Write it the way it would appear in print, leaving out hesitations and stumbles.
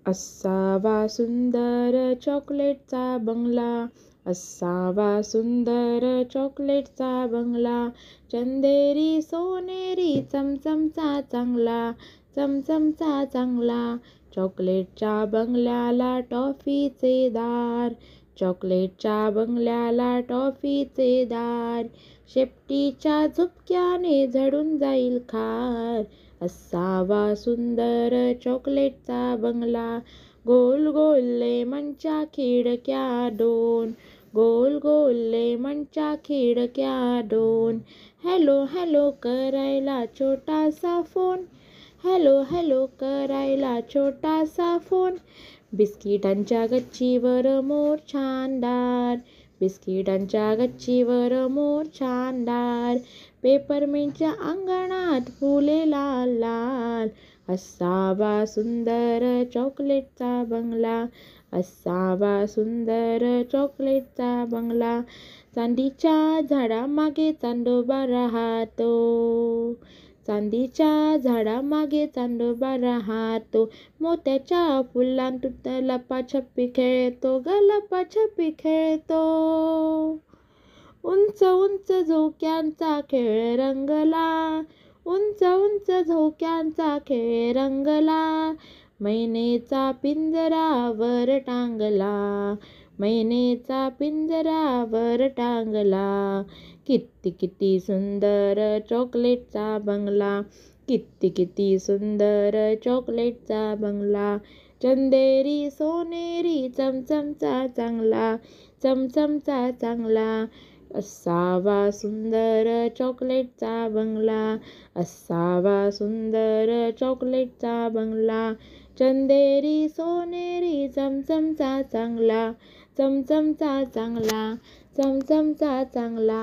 असावा सुंदर चॉकलेटचा बंगला, असावा सुंदर चॉकलेटचा बंगला, चंदेरी सोनेरी चमचमचा चांगला, चमचमचा चांगला. चॉकलेटच्या बंगल्याला टॉफीचे दार, चॉकलेटच्या बंगल्याला टॉफीचे दार, शेपटीच्या झुपक्याने झडून जाईल खार. असावा सुंदर चॉकलेटचा बंगला, गोल गोल लेमनच्या खिडक्या दोन, गोल गोल लेमनच्या खिडक्या दोन. हॅलो हॅलो करायला छोटासा फोन, हॅलो हॅलो करायला छोटासा फोन. बिस्किटांच्या गच्चीवर मोर छानदार, बिस्किटांच्या गच्चीवर मोर छानदार, पेपरमिंटच्या अंगणात फुले लाल लाल. असावा सुंदर चॉकलेटचा बंगला, असावा सुंदर चॉकलेटचा बंगला. चांदीच्या झाडामागे चांदोबा राहतो, चांदीच्या झाडामागे चांदोबा राहतो, मोत्याच्या फुलांतून लपाछपी खेळतो ग, लपाछपी खेळतो. उंच उंच झोक्यांचा खेळ रंगला, उंच उंच झोक्यांचा खेळ रंगला, मैनेचा पिंजरा वर टांगला, मैनेचा पिंजरा वर टांगला. किती किती सुंदर चॉकलेटचा बंगला, किती किती सुंदर चॉकलेटचा बंगला, चंदेरी सोनेरी चमचमचा चांगला, चमचमचा चांगला. असावा सुंदर चॉकलेटचा बंगला, असावा सुंदर चॉकलेटचा बंगला, चंदेरी सोनेरी चमचमचा चांगला, चमचमचा चांगला, चमचमचा चांगला.